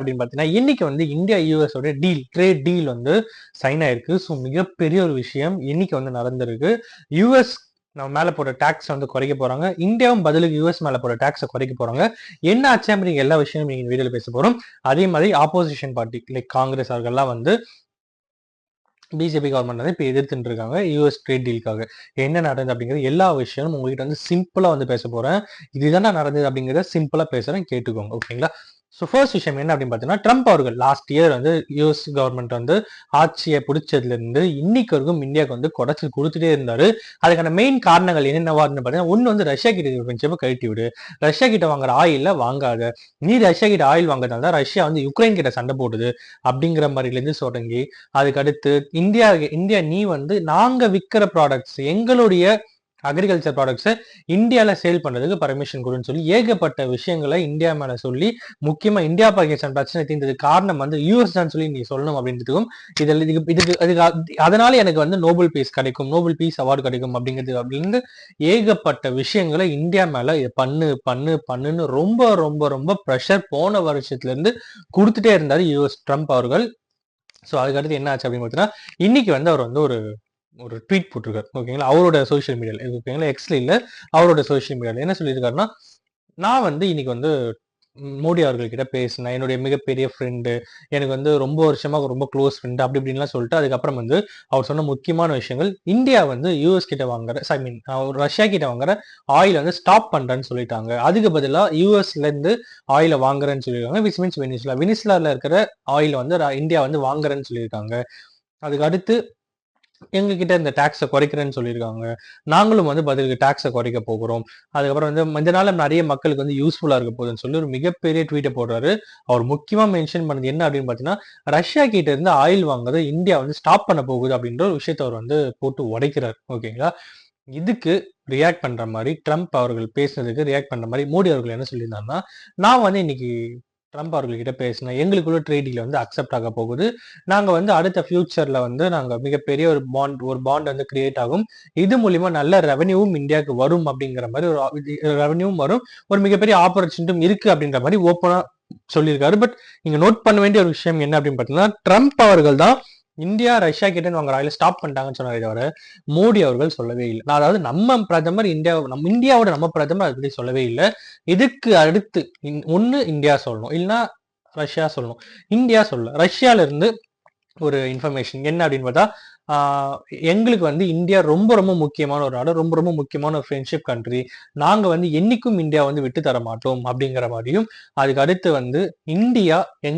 அப்படின்னு பார்த்தீங்கன்னா இன்னைக்கு வந்து இந்தியா யூஎஸ் ஓட ட்ரேட் டீல் வந்து சைன் ஆயிருக்கு. ஸோ மிகப்பெரிய ஒரு விஷயம் இன்னைக்கு வந்து நடந்திருக்கு. யூஎஸ் நம்ம மேல போற டாக்ஸ் வந்து குறைக்க போறாங்க. இந்தியாவும் பதிலுக்கு யூஎஸ் மேல போற டாக்ஸை குறைக்க போறாங்க. என்ன ஆச்சு அப்படிங்கிற எல்லா விஷயமும் நீங்க வீடியோல பேச போறோம். அதே மாதிரி ஆப்போசிஷன் பார்ட்டி லைக் காங்கிரஸ் அவர்கள்லாம் வந்து பிஜேபி கவர்மெண்ட் வந்து இப்போ எதிர்த்துட்டு இருக்காங்க யூஎஸ் ட்ரேட் டீலுக்காக. என்ன நடந்தது அப்படிங்கிறது எல்லா விஷயமும் உங்ககிட்ட வந்து சிம்பிளா வந்து பேச போறேன். இதுதானே நடந்தது அப்படிங்கிறத சிம்பிளா பேசுறேன், கேட்டுக்கோங்க. ஓகேங்களா? ஸோ ஃபர்ஸ்ட் விஷயம் என்ன அப்படின்னு பார்த்தீங்கன்னா, ட்ரம்ப் அவர்கள் லாஸ்ட் இயர் வந்து யூஎஸ் கவர்மெண்ட் வந்து ஆட்சியை பிடிச்சதுல இருந்து இன்னைக்கு வரைக்கும் இந்தியாவுக்கு வந்து குறைச்சி கொடுத்துட்டே இருந்தாரு. அதுக்கான மெயின் காரணங்கள் என்னென்னவா பார்த்தீங்கன்னா, ஒன்று வந்து ரஷ்யா கிட்ட ஃப்ரெண்ட்ஷிப்பை கழட்டி விடு, ரஷ்யா கிட்ட வாங்குற ஆயில வாங்காத, நீ ரஷ்யா கிட்ட ஆயில் வாங்குறதுனால தான் ரஷ்யா வந்து யுக்ரைன் கிட்ட சண்டை போடுது அப்படிங்கிற மாதிரிலேருந்து தொடங்கி, அதுக்கு அடுத்து இந்தியா நீ வந்து நாங்க விற்கிற ப்ராடக்ட்ஸ் எங்களுடைய அக்ரிகல்ச்சர் ப்ராடக்ட்ஸை இந்தியாவில் சேல் பண்றதுக்கு பர்மிஷன் கொடுன்னு சொல்லி ஏகப்பட்ட விஷயங்களை இந்தியா மேல சொல்லி, முக்கியமா இந்தியா பாகிஸ்தான் பிரச்சனை தீர்ந்ததுக்கு காரணம் வந்து யூஎஸ் தான் சொல்லி நீ சொல்லணும் அப்படின்றதுக்கும் அதனால எனக்கு வந்து நோபல் பீஸ் கிடைக்கும், நோபல் பீஸ் அவார்டு கிடைக்கும் அப்படிங்கிறது அப்படின்னு ஏகப்பட்ட விஷயங்களை இந்தியா மேல பண்ணுன்னு ரொம்ப ரொம்ப ரொம்ப ப்ரெஷர் போன வருஷத்துல இருந்து கொடுத்துட்டே இருந்தாரு யூஎஸ் ட்ரம்ப் அவர்கள். ஸோ அதுக்கடுத்து என்ன ஆச்சு அப்படின்னு பார்த்தீங்கன்னா, இன்னைக்கு வந்து அவர் வந்து ஒரு ட்வீட் போட்டிருக்காரு. ஓகேங்களா? அவரோட சோஷியல் மீடியால, ஓகேங்களா? எக்ஸ்ல இல்ல, அவரோட சோஷியல் மீடியால என்ன சொல்லியிருக்காருன்னா, நான் வந்து இன்னைக்கு வந்து மோடி அவர்கள்கிட்ட பேசினேன். என்னுடைய மிகப்பெரிய ஃப்ரெண்டு, எனக்கு வந்து ரொம்ப வருஷமா ரொம்ப க்ளோஸ் ஃப்ரெண்டு அப்படி இப்படின்லாம் சொல்லிட்டு, அதுக்கப்புறம் வந்து அவர் சொன்ன முக்கியமான விஷயங்கள், இந்தியா வந்து யூஎஸ் கிட்ட வாங்குற ஐ மீன் ரஷ்யா கிட்ட வாங்குற ஆயில் வந்து ஸ்டாப் பண்றேன்னு சொல்லிட்டாங்க. அதுக்கு பதிலா யூஎஸ்ல இருந்து ஆயில வாங்குறேன்னு சொல்லியிருக்காங்க. விச் மீன்ஸ் வெனிசுலால இருக்கிற ஆயில் வந்து இந்தியா வந்து வாங்குறேன்னு சொல்லியிருக்காங்க. அதுக்கு அடுத்து எங்க கிட்ட இந்த டாக்ஸை குறைக்கிறேன்னு சொல்லியிருக்காங்க. நாங்களும் வந்து பதிலுக்கு டாக்ஸை குறைக்க போகிறோம். அதுக்கப்புறம் வந்து இதனால நிறைய மக்களுக்கு வந்து யூஸ்ஃபுல்லா இருக்க போகுதுன்னு சொல்லி ஒரு மிகப்பெரிய ட்வீட்டை போடுறாரு. அவர் முக்கியமா மென்ஷன் பண்ணது என்ன அப்படின்னு பார்த்தீங்கன்னா, ரஷ்யா கிட்ட இருந்து ஆயில் வாங்குறதை இந்தியா வந்து ஸ்டாப் பண்ண போகுது அப்படின்ற ஒரு விஷயத்தை அவர் வந்து போட்டு உடைக்கிறார். ஓகேங்களா? இதுக்கு ரியாக்ட் பண்ற மாதிரி ட்ரம்ப் அவர்கள் பேசினதுக்கு ரியாக்ட் பண்ற மாதிரி மோடி அவர்கள் என்ன சொல்லியிருந்தாருன்னா, நான் வந்து இன்னைக்கு ட்ரம்ப் அவர்கள்கிட்ட பேசினேன். எங்களுக்குள்ள ட்ரேட் டீல் வந்து அக்செப்ட் ஆக போகுது. நாங்க வந்து அடுத்த ஃபியூச்சர்ல வந்து நாங்க மிகப்பெரிய ஒரு பாண்ட் வந்து கிரியேட் ஆகும். இது மூலியமா நல்ல ரெவென்யூவும் இந்தியாவுக்கு வரும் அப்படிங்கிற மாதிரி ஒரு ரெவென்யூவும் வரும். ஒரு மிகப்பெரிய ஆப்பர்ச்சுனிட்டியும் இருக்கு அப்படின்ற மாதிரி ஓப்பனா சொல்லியிருக்காரு. பட் நீங்க நோட் பண்ண வேண்டிய ஒரு விஷயம் என்ன அப்படின்னு பார்த்தீங்கன்னா, ட்ரம்ப் அவர்கள் தான் இந்தியா ரஷ்யா கிட்ட வாங்குற ஆயில ஸ்டாப் பண்ணிட்டாங்கன்னு சொன்னாரே தவிர மோடி அவர்கள் சொல்லவே இல்லை. நான் அதாவது நம்ம பிரதமர் இந்தியாவோட நம்ம பிரதமர் அதை பத்தி சொல்லவே இல்லை. இதுக்கு அடுத்து ஒண்ணு இந்தியா சொல்லணும், இல்லைன்னா ரஷ்யா சொல்லணும். இந்தியா சொல்லல. ரஷ்யால இருந்து ஒரு இன்ஃபர்மேஷன் என்ன அப்படின்னு பார்த்தா, எங்களுக்கு வந்து இந்தியா ரொம்ப ரொம்ப முக்கியமான ஒரு நாடு, ரொம்ப ரொம்ப முக்கியமான ஒரு ஃப்ரெண்ட்ஷிப் கண்ட்ரி. நாங்க வந்து என்னைக்கும் இந்தியா வந்து விட்டு தர மாட்டோம் அப்படிங்கிற மாதிரியும், அதுக்கு அடுத்து வந்து இந்தியா